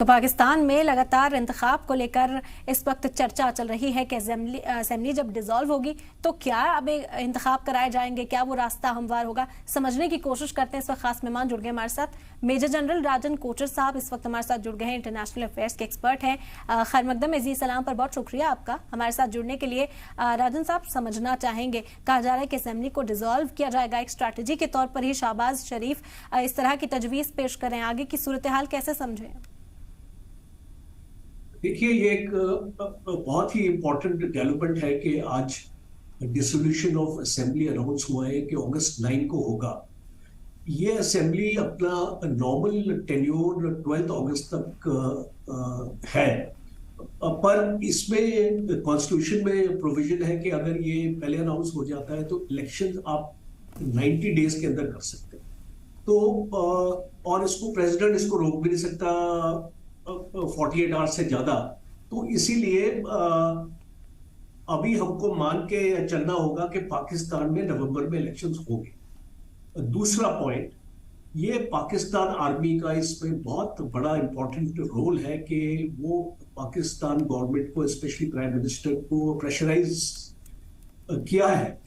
तो पाकिस्तान में लगातार इंतखाब को लेकर इस वक्त चर्चा चल रही है कि असेंबली जब डिसॉल्व होगी तो क्या अब इंतखाब कराए जाएंगे, क्या वो रास्ता हमवार होगा, समझने की कोशिश करते हैं। इस वक्त खास मेहमान जुड़ गए हमारे साथ, मेजर जनरल राजन कोचर साहब इस वक्त हमारे साथ जुड़ गए हैं, इंटरनेशनल अफेयर्स के एक्सपर्ट हैं। खैर मकदम अजीज सलाम पर बहुत शुक्रिया आपका हमारे साथ जुड़ने के लिए। राजन साहब, समझना चाहेंगे, कहा जा रहा है कि असेंबली को डिसॉल्व किया जाएगा, एक स्ट्रैटेजी के तौर पर ही शहबाज शरीफ इस तरह की तजवीज़ पेश करें, आगे की सूरत हाल कैसे समझें? देखिए, ये एक बहुत ही इम्पोर्टेंट डेवलपमेंट है कि आज डिसोल्यूशन ऑफ असेंबली अनाउंस हुआ है कि अगस्त 9 को होगा। ये असेंबली अपना नॉर्मल टेन्योर 12 अगस्त तक है, पर इसमें कॉन्स्टिट्यूशन में प्रोविजन है कि अगर ये पहले अनाउंस हो जाता है तो इलेक्शन आप 90 डेज के अंदर कर सकते हैं। तो और इसको प्रेसिडेंट इसको रोक भी नहीं सकता 48 आवर्स से ज्यादा। तो इसीलिए अभी हमको मान के चलना होगा कि पाकिस्तान में नवंबर में इलेक्शंस होंगे। दूसरा पॉइंट, ये पाकिस्तान आर्मी का इसमें बहुत बड़ा इंपॉर्टेंट रोल है कि वो पाकिस्तान गवर्नमेंट को, स्पेशली प्राइम मिनिस्टर को प्रेशराइज किया है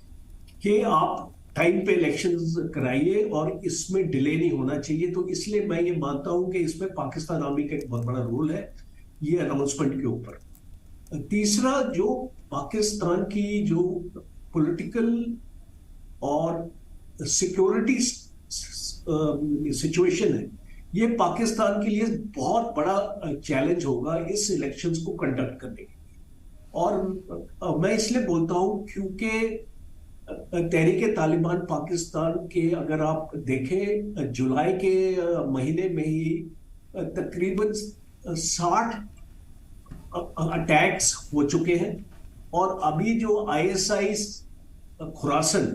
कि आप टाइम पे इलेक्शंस कराइए और इसमें डिले नहीं होना चाहिए। तो इसलिए मैं ये मानता हूं कि इसमें पाकिस्तान आर्मी का एक बहुत बड़ा रोल है ये अनाउंसमेंट के ऊपर। तीसरा, जो पाकिस्तान की जो पॉलिटिकल और सिक्योरिटी सिचुएशन है, ये पाकिस्तान के लिए बहुत बड़ा चैलेंज होगा इस इलेक्शंस को कंडक्ट करने के लिए। और मैं इसलिए बोलता हूं क्योंकि तहरीक तालिबान पाकिस्तान के, अगर आप देखें, जुलाई के महीने में ही तकरीबन 60 अटैक्स हो चुके हैं। और अभी जो आईएसआई खुरासन,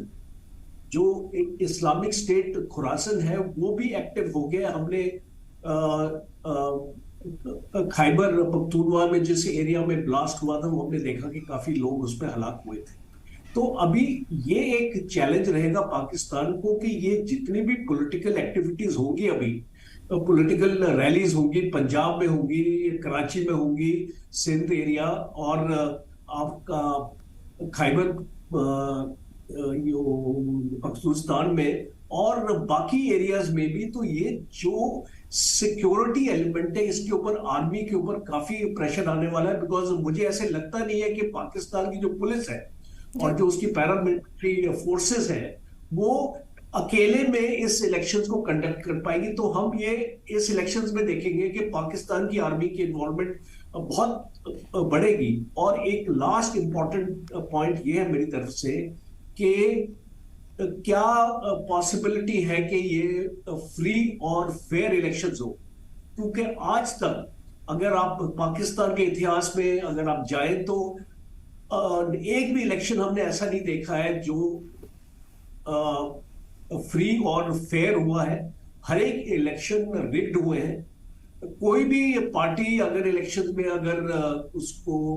जो एक इस्लामिक स्टेट खुरासन है, वो भी एक्टिव हो गया। हमने खैबर पख्तूनख्वा में जिस एरिया में ब्लास्ट हुआ था, वो हमने देखा कि काफी लोग उसमें हलाक हुए थे। तो अभी ये एक चैलेंज रहेगा पाकिस्तान को कि ये जितनी भी पॉलिटिकल एक्टिविटीज होंगी, अभी पॉलिटिकल रैलीज होंगी, पंजाब में होंगी, कराची में होंगी, सिंध एरिया और आपका खैबर पख्तूनख्वा में और बाकी एरियाज में भी। तो ये जो सिक्योरिटी एलिमेंट है, इसके ऊपर आर्मी के ऊपर काफी प्रेशर आने वाला है। बिकॉज मुझे ऐसे लगता नहीं है कि पाकिस्तान की जो पुलिस है और जो उसकी पैरामिलिट्री फोर्सेस है, वो अकेले में इस इलेक्शंस को कंडक्ट कर पाएगी। तो हम ये इस इलेक्शंस में देखेंगे कि पाकिस्तान की आर्मी की इन्वॉल्वमेंट बहुत बढ़ेगी। और एक लास्ट इंपॉर्टेंट पॉइंट ये है मेरी तरफ से कि क्या पॉसिबिलिटी है कि ये फ्री और फेयर इलेक्शंस हो। क्योंकि आज तक अगर आप पाकिस्तान के इतिहास में अगर आप जाएं तो एक भी इलेक्शन हमने ऐसा नहीं देखा है जो फ्री और फेयर हुआ है। हर एक इलेक्शन रिग्ड हुए हैं। कोई भी पार्टी अगर इलेक्शन में अगर उसको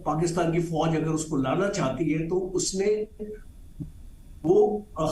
पाकिस्तान की फौज अगर उसको लाना चाहती है तो उसने वो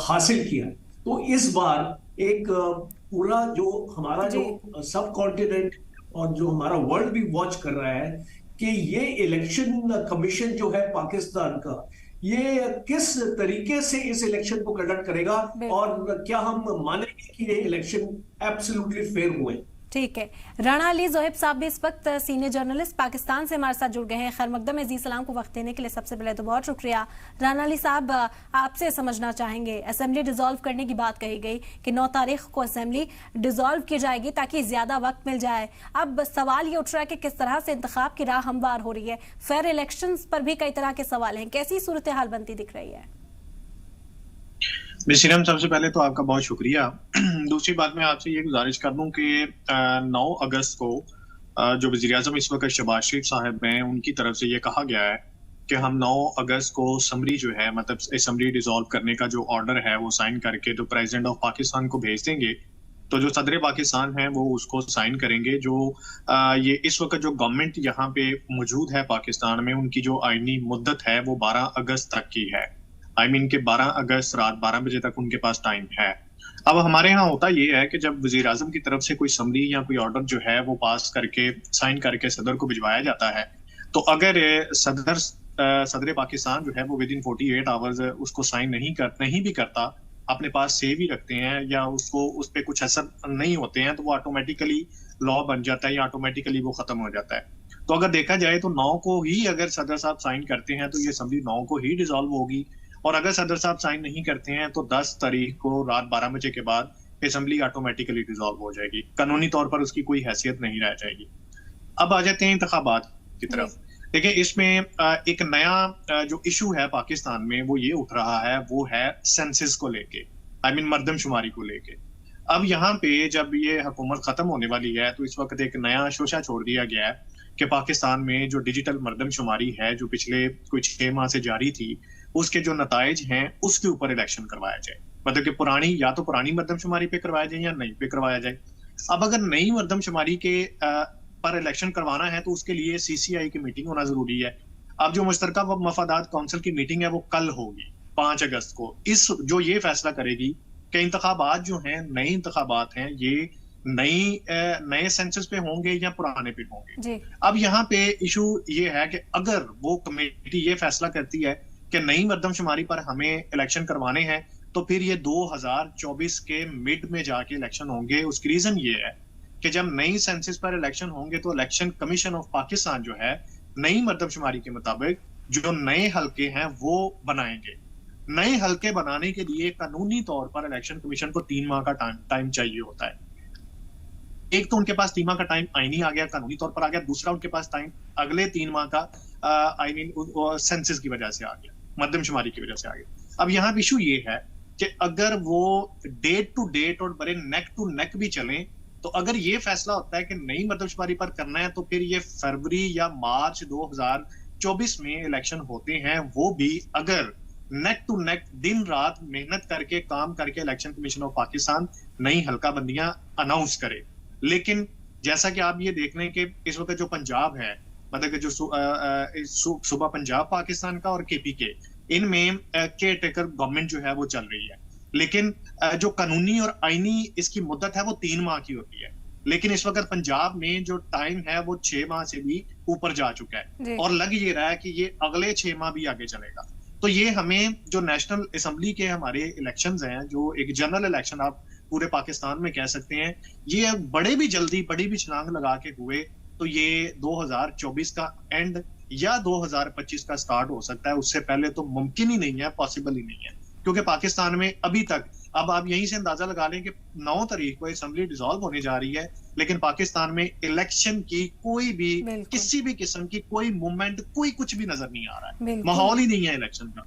हासिल किया। तो इस बार एक पूरा जो हमारा जो सब कॉन्टिनेंट और जो हमारा वर्ल्ड भी वॉच कर रहा है कि ये इलेक्शन कमीशन जो है पाकिस्तान का, ये किस तरीके से इस इलेक्शन को कंडक्ट करेगा और क्या हम मानेंगे कि ये इलेक्शन एब्सोल्युटली फेयर हुए। ठीक है। राणा अली जोहेब साहब भी इस वक्त सीनियर जर्नलिस्ट पाकिस्तान से हमारे साथ जुड़ गए हैं। खैर मकदम अजीज सलाम को वक्त देने के लिए सबसे पहले तो बहुत शुक्रिया। राणा अली साहब, आपसे समझना चाहेंगे, असेंबली डिसॉल्व करने की बात कही गई कि 9 तारीख को असेंबली डिसॉल्व की जाएगी ताकि ज्यादा वक्त मिल जाए। अब सवाल ये उठ रहा है कि किस तरह से इंतखाब की राह हमवार हो रही है, फेयर इलेक्शंस पर भी कई तरह के सवाल हैं, कैसी सूरत हाल बनती दिख रही है? मिस्टर, सबसे पहले तो आपका बहुत शुक्रिया। दूसरी बात, मैं आपसे ये गुजारिश कर दूं कि 9 अगस्त को जो वज़ीर-ए-आज़म इस वक्त शहबाज शरीफ साहब हैं, उनकी तरफ से ये कहा गया है कि हम 9 अगस्त को समरी जो है, मतलब असम्बली डिसॉल्व करने का जो ऑर्डर है वो साइन करके तो प्रेसिडेंट ऑफ पाकिस्तान को भेज देंगे। तो जो सदर पाकिस्तान है वो उसको साइन करेंगे। जो ये इस वक्त जो गवर्नमेंट यहाँ पे मौजूद है पाकिस्तान में, उनकी जो आईनी मुद्दत है वो 12 अगस्त तक की है। I mean कि 12 अगस्त रात 12 बजे तक उनके पास टाइम है। अब हमारे यहाँ होता ये है कि जब वजीर आजम की तरफ से कोई समरी या कोई ऑर्डर जो है वो पास करके साइन करके सदर को भिजवाया जाता है, तो अगर सदर पाकिस्तान जो है वो विद इन 48 आवर्स उसको साइन नहीं भी करता, अपने पास सेव ही रखते हैं या उसको उस पर कुछ असर नहीं होते हैं, तो वो ऑटोमेटिकली लॉ बन जाता है या ऑटोमेटिकली वो खत्म हो जाता है। तो अगर देखा जाए तो 9 को ही अगर सदर साहब साइन करते हैं तो ये असम्बली 9 को ही डिसॉल्व होगी, और अगर सदर साहब साइन नहीं करते हैं तो 10 तारीख को रात 12 बजे के बाद असम्बली ऑटोमेटिकली डिसॉल्व हो जाएगी, कानूनी तौर पर उसकी कोई हैसियत नहीं रह जाएगी। अब आ जाते हैं इंतखाबात की तरफ। देखिए, इसमें एक नया जो इशू है पाकिस्तान में वो ये उठ रहा है, वो है सेंसस को लेके, आई मीन मर्दमशुमारी को लेके। अब यहाँ पे जब ये हुकूमत खत्म होने वाली है तो इस वक्त एक नया शोशा छोड़ दिया गया है कि पाकिस्तान में जो डिजिटल मर्दमशुमारी है जो पिछले कुछ 6 माह से जारी थी, उसके जो नताइज हैं उसके ऊपर इलेक्शन करवाया जाए। मतलब कि पुरानी मर्दमशुमारी पे करवाया जाए या नई पे करवाया जाए। अब अगर नई मर्दमशुमारी के पर इलेक्शन करवाना है तो उसके लिए सीसीआई की मीटिंग होना जरूरी है। अब जो मुश्तरका मफादात काउंसिल की मीटिंग है वो कल होगी 5 अगस्त को, जो ये फैसला करेगी कि इंतखाबात जो हैं, नए इंतखाबात हैं, ये नए सेंसस पे होंगे या पुराने पे होंगे। अब यहाँ पे इशू ये है कि अगर वो कमेटी ये फैसला करती है कि नई मर्दमशुमारी पर हमें इलेक्शन करवाने हैं तो फिर ये 2024 के मिड में जाके इलेक्शन होंगे। उसकी रीजन ये है कि जब नई सेंसस पर इलेक्शन होंगे तो इलेक्शन कमीशन ऑफ पाकिस्तान जो है नई मर्दमशुमारी के मुताबिक जो नए हलके हैं वो बनाएंगे। नए हलके बनाने के लिए कानूनी तौर पर इलेक्शन कमीशन को 3 माह का टाइम चाहिए होता है। एक तो उनके पास 3 माह का टाइम आईनी आ गया, कानूनी तौर पर आ गया, दूसरा उनके पास टाइम अगले 3 माह का आई मीन सेंसस की वजह से आ गया, मर्दमशुमारी की वजह से आ गया। अब यहाँ इशू ये है कि अगर वो डेट टू डेट और बड़े नेक टू नेक भी चलें, तो अगर ये फैसला होता है कि नई मर्दमशुमारी पर करना है तो फिर ये फरवरी या मार्च 2024 में इलेक्शन होते हैं, वो भी अगर नेक टू नेक दिन रात मेहनत करके काम करके इलेक्शन कमीशन ऑफ पाकिस्तान नई हल्का बंदियां अनाउंस करे। लेकिन जैसा कि आप ये देख लें कि इस वक्त जो पंजाब है, मतलब कि जो सूबा पंजाब पाकिस्तान का और केपीके, इनमें केयर टेकर गवर्नमेंट जो है वो चल रही है, लेकिन जो कानूनी और आईनी इसकी मुद्दत है वो 3 माह की होती है। लेकिन इस वक्त पंजाब में जो टाइम है वो 6 माह से भी ऊपर जा चुका है और लग ये रहा है कि ये अगले 6 माह भी आगे चलेगा। तो ये हमें जो नेशनल असेंबली के हमारे इलेक्शंस हैं, जो एक जनरल इलेक्शन आप पूरे पाकिस्तान में कह सकते हैं, ये बड़ी भी छलांग लगा के हुए तो ये 2024 का एंड या 2025 का स्टार्ट हो सकता है। उससे पहले तो मुमकिन ही नहीं है, पॉसिबल ही नहीं है, क्योंकि पाकिस्तान में अभी तक, अब आप यहीं से अंदाजा लगा लें कि 9 तारीख को असेंबली डिसॉल्व होने जा रही है, लेकिन पाकिस्तान में इलेक्शन की कोई भी किसी भी किस्म की कोई मूवमेंट, कोई कुछ भी नजर नहीं आ रहा है, माहौल ही नहीं है इलेक्शन का।